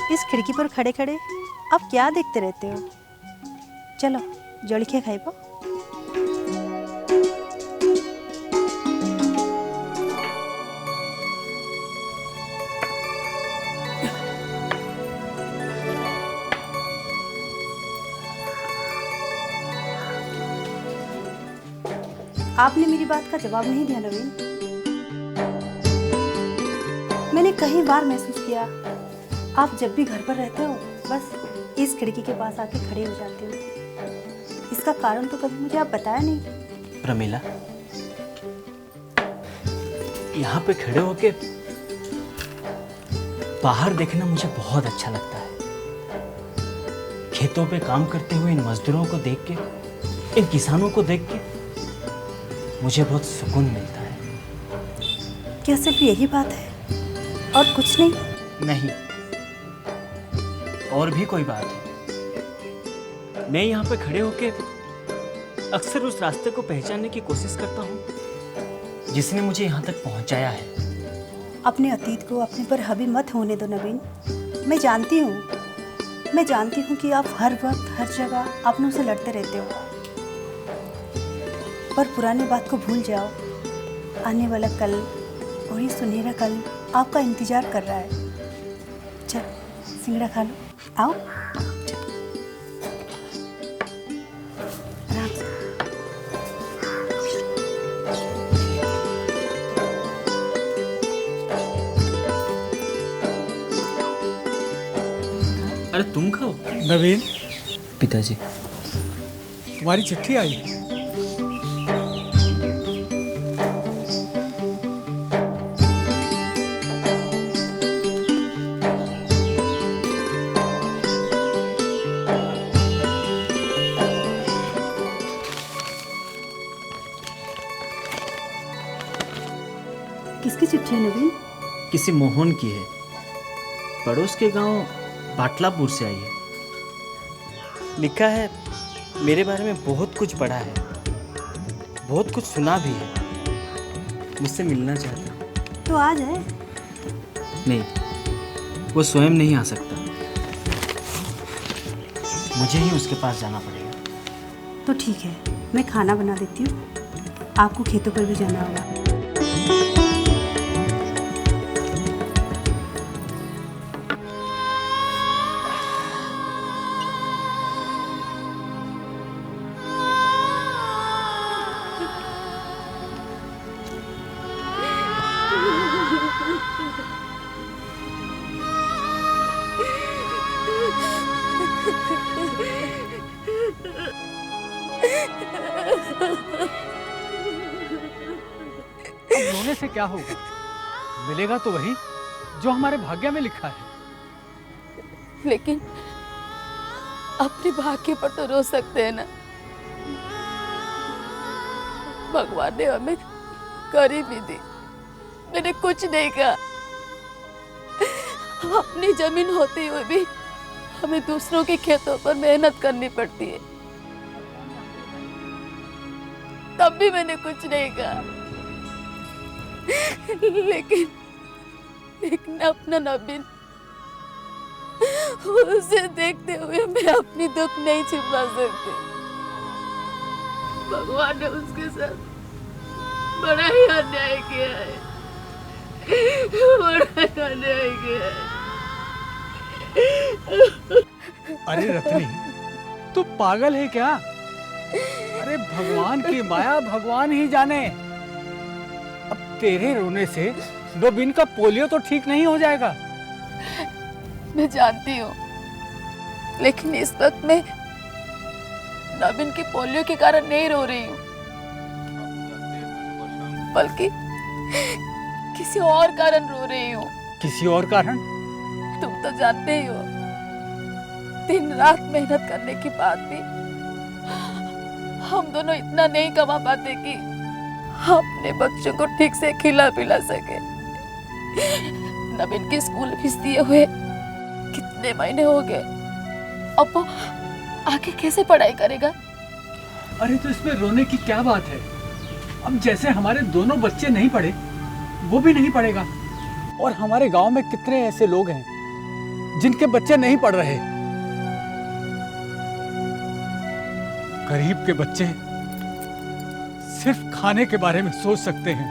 इस खिड़की पर खड़े खड़े आप क्या देखते रहते हो? चलो जलखिया खाई पो। आपने मेरी बात का जवाब नहीं दिया नवीन। मैंने कई बार महसूस किया, आप जब भी घर पर रहते हो बस इस खिड़की के पास आके खड़े हो जाते हो। इसका कारण तो कभी मुझे आप बताया नहीं। प्रमीला, यहाँ पे खड़े होके बाहर देखना मुझे बहुत अच्छा लगता है। खेतों पे काम करते हुए इन मजदूरों को देख के, इन किसानों को देख के मुझे बहुत सुकून मिलता है। क्या सिर्फ यही बात है और कुछ नहीं? नहीं, और भी कोई बात है। मैं यहाँ पे खड़े होके अक्सर उस रास्ते को पहचानने की कोशिश करता हूँ जिसने मुझे यहाँ तक पहुँचाया है। अपने अतीत को अपने पर हावी मत होने दो नवीन। मैं जानती हूँ कि आप हर वक्त हर जगह अपनों से लड़ते रहते हो, पर पुरानी बात को भूल जाओ। आने वाला कल और ये सुनहरा कल आपका इंतजार कर रहा है। चल सिंगड़ा खा लो, आओ। आराम से। अरे तुम खाओ। नवीन, पिताजी, तुम्हारी चिट्ठी आई। किसकी चिट्ठी है नवीन? किसी मोहन की है। पड़ोस के गांव बाटलापुर से आई है। लिखा है, मेरे बारे में बहुत कुछ पढ़ा है, बहुत कुछ सुना भी है, मुझसे मिलना चाहता है। तो आ जाए। नहीं, वो स्वयं नहीं आ सकता, मुझे ही उसके पास जाना पड़ेगा। तो ठीक है, मैं खाना बना देती हूँ, आपको खेतों पर भी जाना होगा। अब रोने से क्या होगा? मिलेगा तो वही जो हमारे भाग्य में लिखा है। लेकिन अपने भाग्य पर तो रो सकते हैं ना। भगवान ने हमें गरीबी दी, मैंने कुछ नहीं कहा। अपनी जमीन होते हुए भी हमें दूसरों के खेतों पर मेहनत करनी पड़ती है, तब भी मैंने कुछ नहीं कहा। लेकिन अपना नवीन, उसे देखते हुए मैं अपनी दुख नहीं छिपा सकती। भगवान ने उसके साथ बड़ा ही अन्याय किया है, बड़ा ही अन्याय किया है। अरे रत्नी, तू पागल है क्या? अरे भगवान की माया भगवान ही जाने। अब तेरे रोने से नवीन का पोलियो तो ठीक नहीं हो जाएगा। मैं जानती हूँ, लेकिन इस वक्त मैं नवीन के पोलियो के कारण नहीं रो रही हूँ, बल्कि किसी और कारण रो रही हूँ। किसी और कारण? तुम तो जानते ही हो, दिन रात मेहनत करने के बाद भी हम दोनों इतना नहीं कमा पाते कि अपने बच्चों को ठीक से खिला पिला सके। नवीन के स्कूल फीस दिए हुए कितने महीने हो गए, अब आगे कैसे पढ़ाई करेगा? अरे तो इसमें रोने की क्या बात है? अब जैसे हमारे दोनों बच्चे नहीं पढ़े, वो भी नहीं पढ़ेगा। और हमारे गांव में कितने ऐसे लोग हैं जिनके बच्चे नहीं पढ़ रहे। गरीब के बच्चे सिर्फ खाने के बारे में सोच सकते हैं,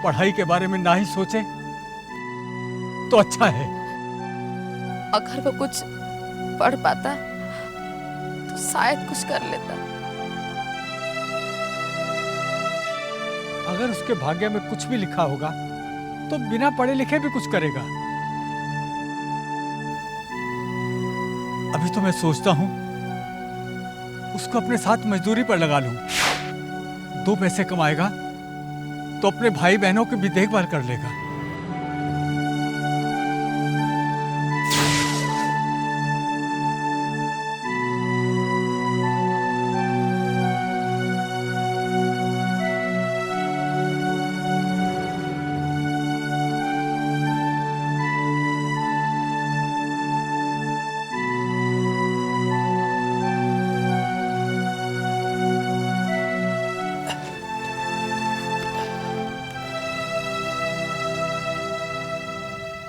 पढ़ाई के बारे में ना ही सोचे तो अच्छा है। अगर वो कुछ पढ़ पाता तो शायद कुछ कर लेता। अगर उसके भाग्य में कुछ भी लिखा होगा तो बिना पढ़े लिखे भी कुछ करेगा। अभी तो मैं सोचता हूं उसको अपने साथ मजदूरी पर लगा लूं। 2 पैसे कमाएगा तो अपने भाई बहनों की भी देखभाल कर लेगा।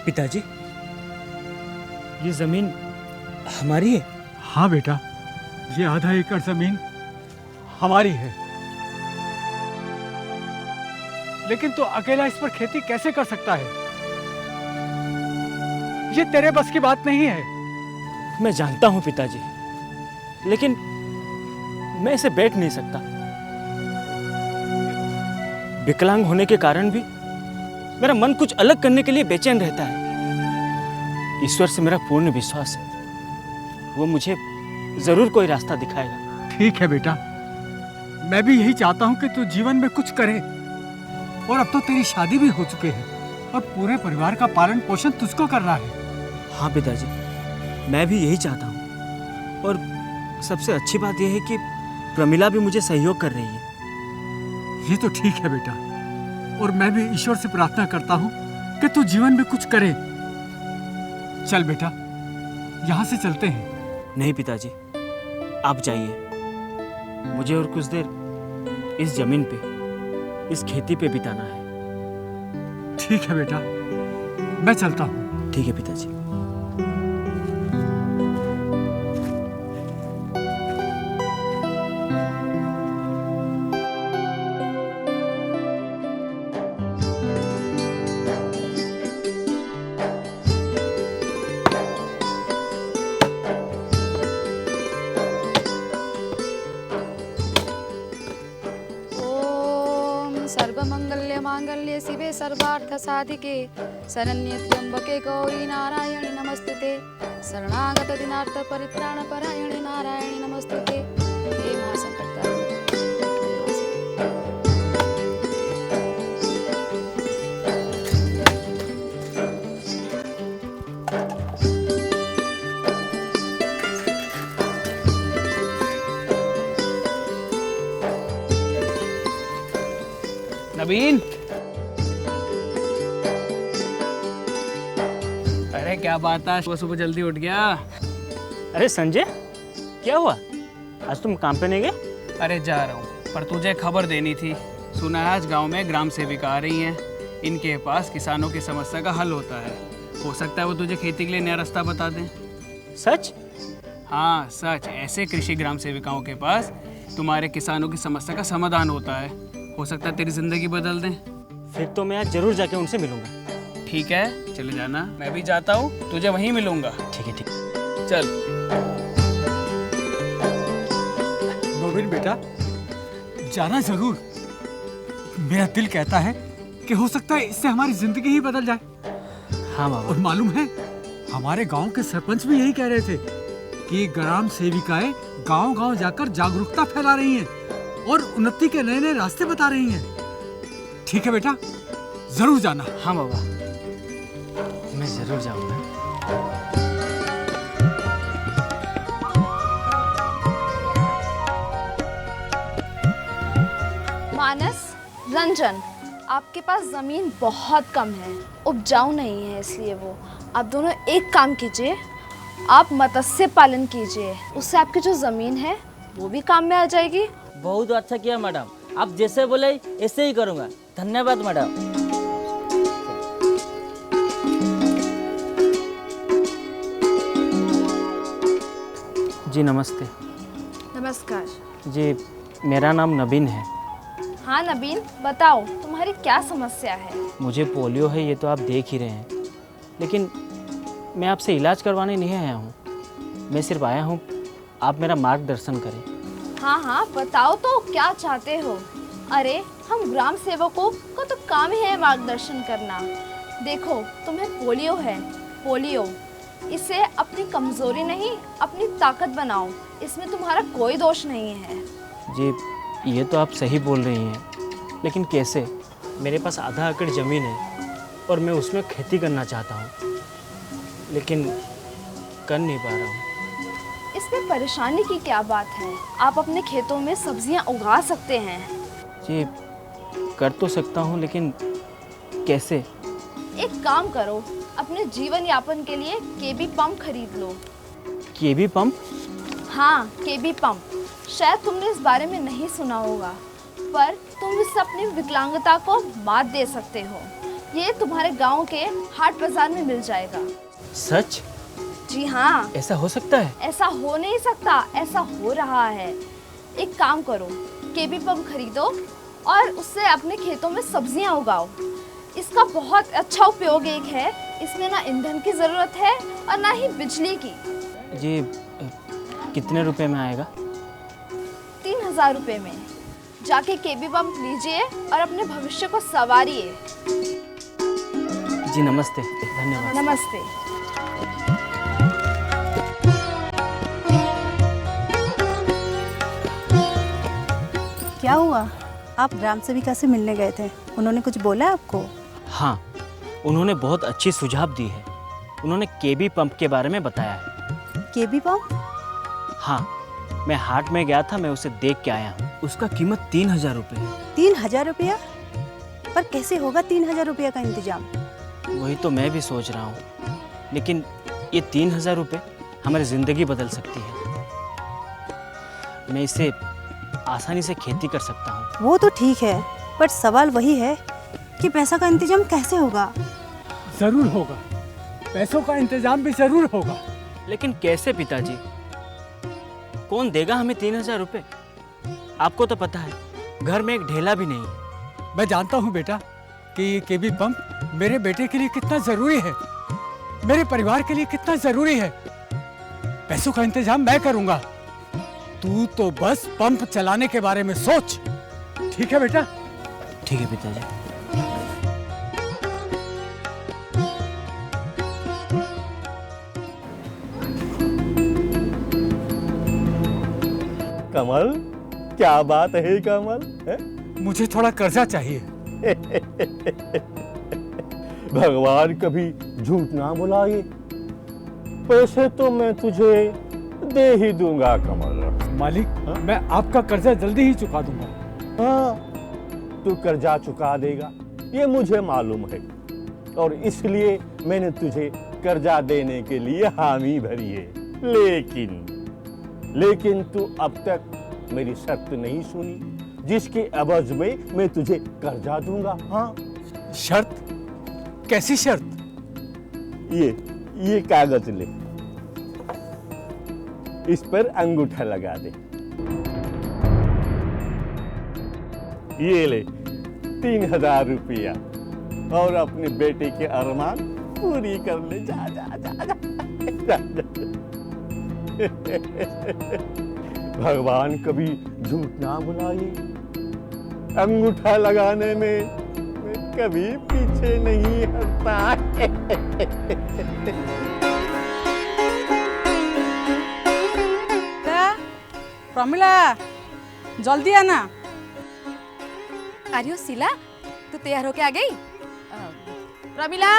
पिताजी, ये जमीन हमारी है? हाँ बेटा, ये आधा एकड़ जमीन हमारी है। लेकिन तू अकेला इस पर खेती कैसे कर सकता है? ये तेरे बस की बात नहीं है। मैं जानता हूं पिताजी, लेकिन मैं इसे बैठ नहीं सकता। विकलांग होने के कारण भी मेरा मन कुछ अलग करने के लिए बेचैन रहता है। ईश्वर से मेरा पूर्ण विश्वास है, वो मुझे जरूर कोई रास्ता दिखाएगा। ठीक है बेटा, मैं भी यही चाहता हूँ कि तू जीवन में कुछ करे। और अब तो तेरी शादी भी हो चुकी है और पूरे परिवार का पालन पोषण तुझको करना है। हाँ पिताजी, मैं भी यही चाहता हूँ। और सबसे अच्छी बात यह है कि प्रमिला भी मुझे सहयोग कर रही है। ये तो ठीक है बेटा, और मैं भी ईश्वर से प्रार्थना करता हूँ कि तू जीवन में कुछ करे। चल बेटा, यहाँ से चलते हैं। नहीं पिताजी, आप जाइए। मुझे और कुछ देर इस जमीन पे, इस खेती पे बिताना है। ठीक है बेटा, मैं चलता हूँ। ठीक है पिताजी। सर्वमंगल्य मांगल्ये शिवे सर्वार्थ साधिके शरण्ये त्र्यंबके गौरी नारायणी नमस्तुते शरणागत दिनार्थ परित्राण परायणे नारायणी नमस्तुते। हे महासंकटहरण। नवीन, अरे क्या बात है, सुबह सुबह जल्दी उठ गया। अरे संजय, क्या हुआ? आज तुम काम पे नहीं गए? अरे जा रहा हूँ, पर तुझे खबर देनी थी। सुना है आज गांव में ग्राम सेविका आ रही हैं। इनके पास किसानों की समस्या का हल होता है। हो सकता है वो तुझे खेती के लिए नया रास्ता बता दें। सच? हाँ सच। ऐसे कृषि ग्राम सेविकाओं के पास तुम्हारे किसानों की समस्या का समाधान होता है। हो सकता है तेरी जिंदगी बदल दें। फिर तो मैं आज जरूर जाके उनसे मिलूंगा। ठीक है, चले जाना। मैं भी जाता हूँ, तुझे वहीं मिलूंगा। ठीक है, ठीक। चल। नवीन बेटा, जाना जरूर। मेरा दिल कहता है कि हो सकता है इससे हमारी जिंदगी ही बदल जाए। हाँ बाबा। और मालूम है, हमारे गांव के सरपंच भी यही कह रहे थे कि ग्राम सेविकाएं गांव-गांव जाकर जागरूकता फैला रही हैं और उन्नति के नए नए रास्ते बता रही हैं। ठीक है बेटा, जरूर जाना। हाँ बाबा, मैं जरूर जाऊंगा। मानस, रंजन, आपके पास जमीन बहुत कम है, उपजाऊ नहीं है, इसलिए वो आप दोनों एक काम कीजिए, आप मत्स्य पालन कीजिए, उससे आपकी जो ज़मीन है वो भी काम में आ जाएगी। बहुत अच्छा किया मैडम, आप जैसे बोले ऐसे ही करूँगा। धन्यवाद मैडम। जी नमस्ते। नमस्कार। जी मेरा नाम नबीन है। हाँ नबीन, बताओ तुम्हारी क्या समस्या है? मुझे पोलियो है, ये तो आप देख ही रहे हैं, लेकिन मैं आपसे इलाज करवाने नहीं आया हूँ। मैं सिर्फ आया हूँ आप मेरा मार्गदर्शन करें। हाँ हाँ बताओ तो क्या चाहते हो? अरे हम ग्राम सेवकों का तो काम ही है मार्गदर्शन करना। देखो तुम्हें पोलियो है, पोलियो इसे अपनी कमजोरी नहीं अपनी ताकत बनाओ, इसमें तुम्हारा कोई दोष नहीं है। जी ये तो आप सही बोल रही हैं, लेकिन कैसे? मेरे पास आधा एकड़ ज़मीन है और मैं उसमें खेती करना चाहता हूँ, लेकिन कर नहीं पा रहा हूँ। इसमें परेशानी की क्या बात है? आप अपने खेतों में सब्जियां उगा सकते हैं। जी कर तो सकता हूँ, लेकिन कैसे? एक काम करो, अपने जीवन यापन के लिए केबी पंप खरीद लो। केबी पंप? हाँ केबी पंप। शायद तुमने इस बारे में नहीं सुना होगा, पर तुम इससे अपनी विकलांगता को मात दे सकते हो। ये तुम्हारे गांव के हाट बाजार में मिल जाएगा। सच? जी हाँ। ऐसा हो सकता है? ऐसा हो नहीं सकता, ऐसा हो रहा है। एक काम करो, केबी पंप खरीदो और उससे अपने खेतों में सब्जियां उगाओ। इसका बहुत अच्छा उपयोग एक है, इसमें ना ईंधन की ज़रूरत है और ना ही बिजली की। जी कितने रुपए में आएगा? 3000 रुपये में। जाके केबी पंप लीजिए और अपने भविष्य को संवारिए। जी नमस्ते, धन्यवाद। नमस्ते। क्या हुआ? आप ग्राम सेविका से मिलने गए थे, उन्होंने कुछ बोला आपको? हाँ, उन्होंने बहुत अच्छी सुझाव दी है। उन्होंने केबी पंप के बारे में बताया है। केबी पंप? हाँ, मैं हाट में गया था, मैं उसे देख के आया हूँ। उसका कीमत 3000 रुपये है। 3000 रुपया? पर कैसे होगा 3000 रुपया का इंतजाम? वही तो मैं भी सोच रहा हूँ, लेकिन ये 3000 रुपये हमारी ज़िंदगी बदल सकती है। मैं इसे आसानी से खेती कर सकता हूँ। वो तो ठीक है, पर सवाल वही है कि पैसा का इंतजाम कैसे होगा? जरूर होगा, पैसों का इंतजाम भी जरूर होगा। लेकिन कैसे पिताजी? कौन देगा हमें 3000 रुपये? आपको तो पता है, घर में एक ढेला भी नहीं है। मैं जानता हूँ बेटा कि ये केबी पंप मेरे बेटे के लिए कितना जरूरी है, मेरे परिवार के लिए कितना जरूरी है। पैसों का इंतजाम मैं करूंगा, तू तो बस पंप चलाने के बारे में सोच। ठीक है बेटा? ठीक है पिताजी। कमल, क्या बात है कमल? है? मुझे थोड़ा कर्जा चाहिए। भगवान कभी झूठ ना बुलाए। पैसे तो मैं तुझे दे ही दूंगा कमल। मालिक, मैं आपका कर्जा जल्दी ही चुका दूंगा। हाँ, तू कर्जा चुका देगा ये मुझे मालूम है, और इसलिए मैंने तुझे कर्जा देने के लिए हामी भरी है। लेकिन तू अब तक मेरी शर्त नहीं सुनी, जिसके एवज में मैं तुझे कर्जा दूंगा। हाँ। शर्त? कैसी शर्त? ये कागज ले, इस पर अंगूठा लगा दे। ये ले 3000 रुपया, और अपने बेटे के अरमान पूरी कर ले। जा जा जा जा, जा, जा। भगवान कभी झूठ ना बुलाए। अंगूठा लगाने में मैं कभी पीछे नहीं हटता। प्रमिला, जल्दी आना। अरे शीला, तू तैयार होके आ गई? प्रमिला,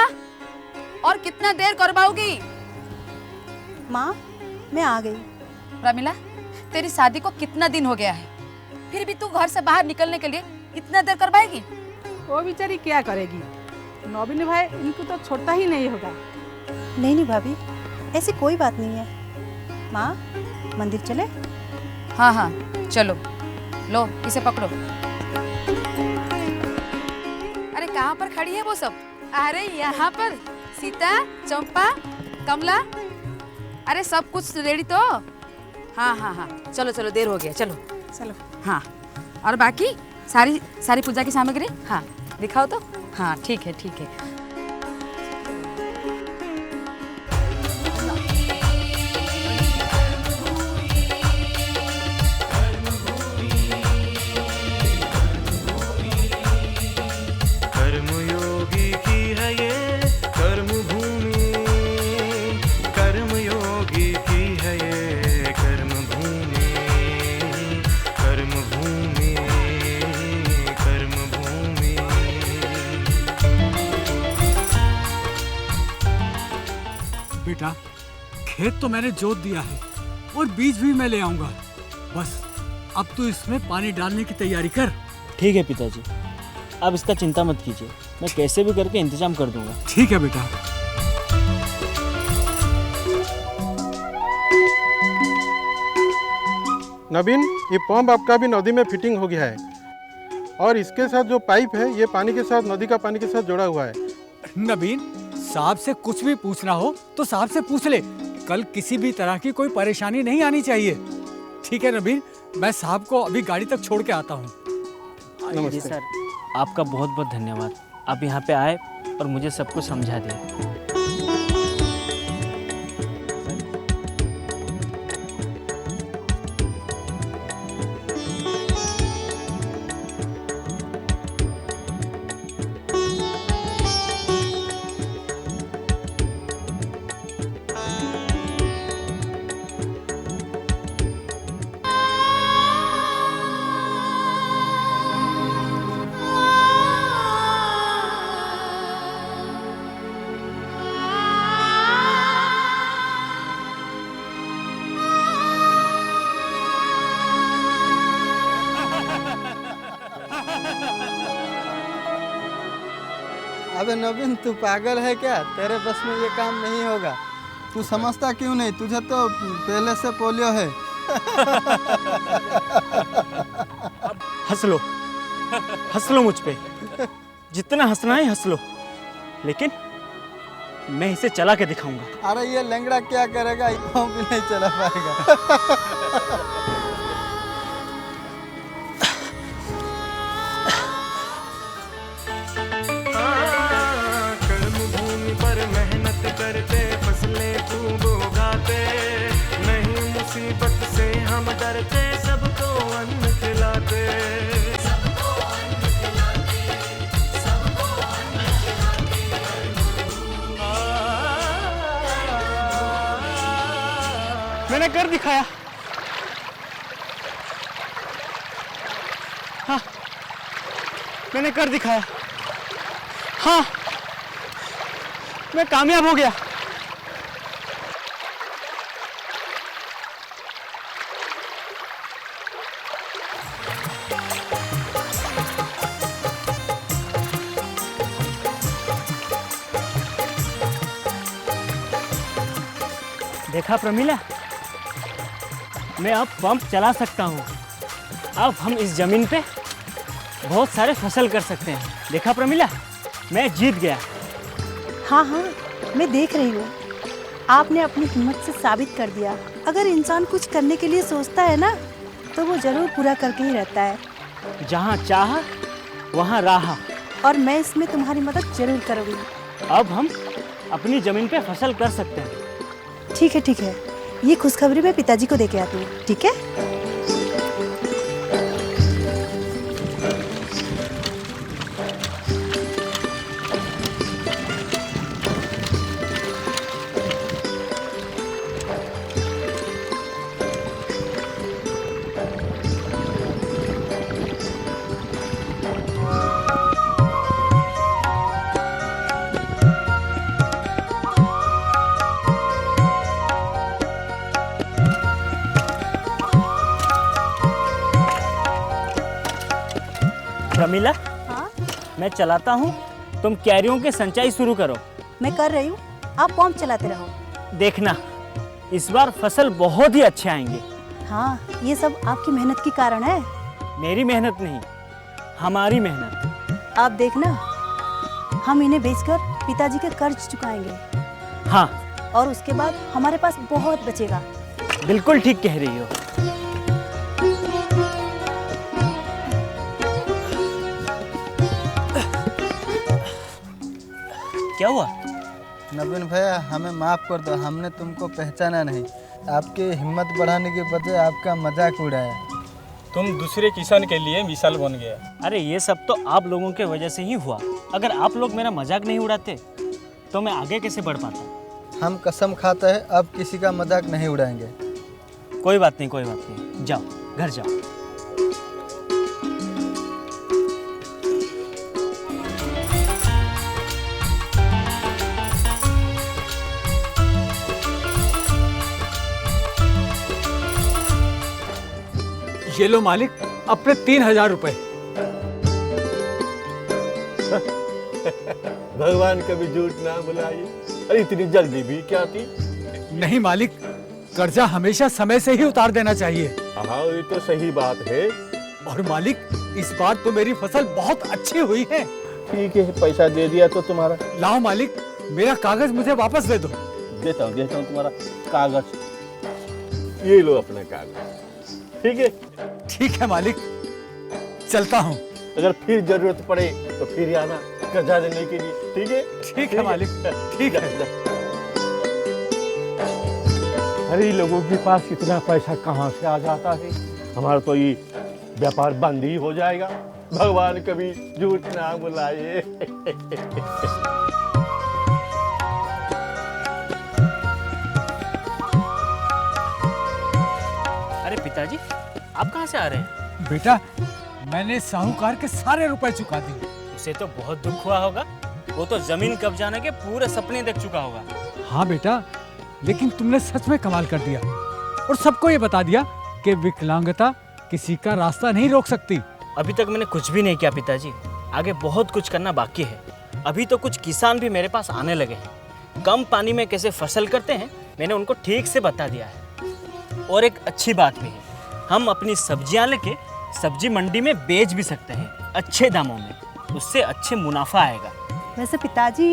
और कितना देर करवाओगी? माँ, मैं आ गई। प्रमिला, तेरी शादी को कितना दिन हो गया है, फिर भी तू घर से बाहर निकलने के लिए इतना देर करवाएगी? वो बेचारी क्या करेगी? नवीन भाई इनको तो छोड़ता ही नहीं होगा। नहीं भाभी, ऐसी कोई बात नहीं है। माँ, मंदिर चले? हाँ हाँ चलो, लो इसे पकड़ो। अरे कहाँ पर खड़ी है वो सब? अरे यहाँ पर सीता, चंपा, कमला, अरे सब कुछ रेडी तो? हाँ हाँ हाँ, चलो चलो, देर हो गया, चलो चलो। हाँ, और बाकी सारी पूजा की सामग्री हाँ दिखाओ तो। हाँ ठीक है ठीक है। कर्मयोगी की है ये कर्म भूमि, कर्मयोगी की है ये कर्म भूमि, कर्म भूमि, कर्म भूमि। बेटा, खेत तो मैंने जोत दिया है और बीज भी मैं ले आऊंगा। बस अब तू इसमें पानी डालने की तैयारी कर। ठीक है पिताजी, अब इसका चिंता मत कीजिए, मैं कैसे भी करके इंतजाम कर दूंगा। ठीक है बेटा। नवीन, ये पंप आपका भी नदी में फिटिंग हो गया है और इसके साथ जो पाइप है ये पानी के साथ, नदी का पानी के साथ जुड़ा हुआ है। नवीन, साहब से कुछ भी पूछना हो तो साहब से पूछ ले। कल किसी भी तरह की कोई परेशानी नहीं आनी चाहिए। ठीक है नवीन, मैं साहब को अभी गाड़ी तक छोड़ के आता हूँ। जी सर, आपका बहुत बहुत धन्यवाद। आप यहाँ पे आए और मुझे सब कुछ समझा दिया। अबे नवीन, तू पागल है क्या? तेरे बस में ये काम नहीं होगा। तू समझता क्यों नहीं? तुझे तो पहले से पोलियो है। हंस लो मुझ पे, जितना हंसना है हंस लो, लेकिन मैं इसे चला के दिखाऊंगा। अरे ये लंगड़ा क्या करेगा? ये भी नहीं चला पाएगा। करते फसलें खूब उगाते, नहीं मुसीबत से हम डरते, सबको अन्न खिलाते, सबको अन्न खिलाते, सबको अन्न खिलाते। मैंने कर दिखाया। हाँ, मैंने कर दिखाया। हाँ, मैं कामयाब हो गया। देखा प्रमीला, मैं अब पंप चला सकता हूँ। अब हम इस जमीन पे बहुत सारे फसल कर सकते हैं। देखा प्रमीला, मैं जीत गया। हाँ हाँ, मैं देख रही हूँ। आपने अपनी हिम्मत से साबित कर दिया, अगर इंसान कुछ करने के लिए सोचता है ना, तो वो जरूर पूरा करके ही रहता है। जहाँ चाह वहाँ राह। और मैं इसमें तुम्हारी मदद जरूर करूँगी। अब हम अपनी जमीन पे फसल कर सकते हैं। ठीक है ठीक है, ये खुशखबरी मैं पिताजी को देके आती हूँ। ठीक है? प्रमीला, हाँ? मैं चलाता हूँ, तुम कैरियों के संचाई शुरू करो। मैं कर रही हूँ, आप पंप चलाते रहो। देखना इस बार फसल बहुत ही अच्छे आएंगे। हाँ, ये सब आपकी मेहनत के कारण है। मेरी मेहनत नहीं, हमारी मेहनत। आप देखना, हम इन्हें बेचकर पिताजी के कर्ज चुकाएंगे। हाँ, और उसके बाद हमारे पास बहुत बचेगा। बिल्कुल ठीक कह रही हो। क्या हुआ? नवीन भैया, हमें माफ़ कर दो, हमने तुमको पहचाना नहीं। आपकी हिम्मत बढ़ाने के बजाय आपका मजाक उड़ाया। तुम दूसरे किसान के लिए मिसाल बन गया। अरे ये सब तो आप लोगों के वजह से ही हुआ। अगर आप लोग मेरा मजाक नहीं उड़ाते तो मैं आगे कैसे बढ़ पाता। हम कसम खाते हैं अब किसी का मजाक नहीं उड़ाएंगे। कोई बात नहीं, कोई बात नहीं, जाओ घर जाओ। ये लो मालिक, अपने 3000 रुपए। भगवान कभी झूठ ना बुलाइए। अरे इतनी जल्दी भी क्या थी? नहीं मालिक, कर्जा हमेशा समय से ही उतार देना चाहिए। हाँ, ये तो सही बात है। और मालिक, इस बार तो मेरी फसल बहुत अच्छी हुई है। ठीक है, पैसा दे दिया तो तुम्हारा। लाओ मालिक, मेरा कागज मुझे वापस दे दो। देता हूँ तुम्हारा कागज। ये लो अपना कागज। ठीक है? ठीक है मालिक, चलता हूँ। अगर फिर जरूरत पड़े तो फिर आना कर्जा देने के लिए। ठीक है? ठीक है मालिक, ठीक है। अरे लोगों के पास इतना पैसा कहाँ से आ जाता है? हमारा तो ये व्यापार बंद ही हो जाएगा। भगवान कभी झूठ ना बुलाए। अरे पिताजी, आप कहाँ से आ रहे हैं? बेटा, मैंने साहूकार के सारे रुपए चुका दिए। उसे तो बहुत दुख हुआ होगा। वो तो जमीन कब्जाने के पूरे सपने देख चुका होगा। हाँ बेटा, लेकिन तुमने सच में कमाल कर दिया और सबको ये बता दिया कि विकलांगता किसी का रास्ता नहीं रोक सकती। अभी तक मैंने कुछ भी नहीं किया पिताजी, आगे बहुत कुछ करना बाकी है। अभी तो कुछ किसान भी मेरे पास आने लगे हैं। कम पानी में कैसे फसल करते हैं मैंने उनको ठीक से बता दिया है। और एक अच्छी बात भी है, हम अपनी सब्जियां लेके सब्जी मंडी में बेच भी सकते हैं अच्छे दामों में। उससे अच्छे मुनाफा आएगा। वैसे पिताजी,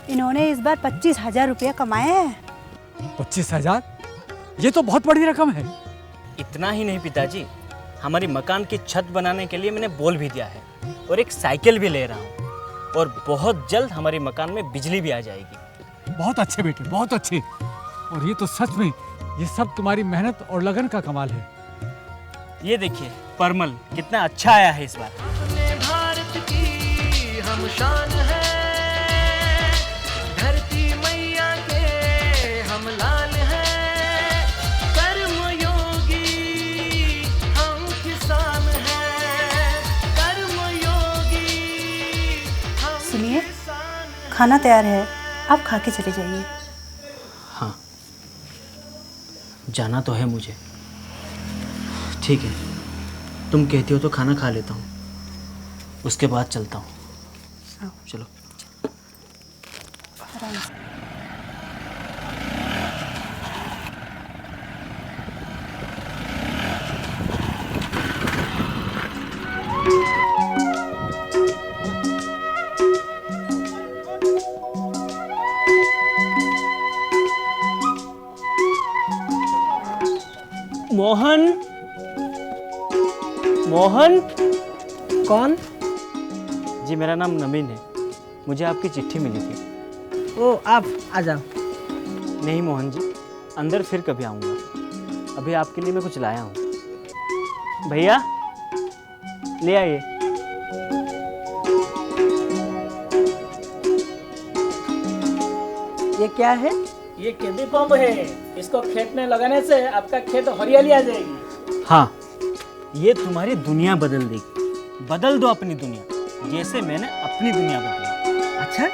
इन्होंने इस बार 25,000 रुपया कमाए हैं। 25,000? ये तो बहुत बड़ी रकम है। इतना ही नहीं पिताजी, हमारी मकान की छत बनाने के लिए मैंने बोल भी दिया है और एक साइकिल भी ले रहा हूँ। और बहुत जल्द हमारे मकान में बिजली भी आ जाएगी। बहुत अच्छे बेटे, बहुत अच्छे। और ये तो सच में ये सब तुम्हारी मेहनत और लगन का कमाल है। ये देखिए परमल कितना अच्छा आया है इस बार। भारत की हम शान है, धरती मैया के हम लाल हैं, कर्मयोगी हम किसान हैं, कर्मयोगी हम। सुनिए, खाना तैयार है, आप खा के चले जाइए। हाँ, जाना तो है मुझे। ठीक है, तुम कहती हो तो खाना खा लेता हूँ, उसके बाद चलता हूँ। चलो। आराम से। मोहन, मोहन। कौन? जी मेरा नाम नवीन है, मुझे आपकी चिट्ठी मिली थी। ओ, आप आ जाओ। नहीं मोहन जी, अंदर फिर कभी आऊँगा। अभी आपके लिए मैं कुछ लाया हूँ। भैया ले आइए। ये क्या है? ये केबी पंप है, इसको खेत में लगाने से आपका खेत हरियाली आ जाएगी। हाँ, ये तुम्हारी दुनिया बदल देगी। बदल दो अपनी दुनिया, जैसे मैंने अपनी दुनिया बदली। अच्छा,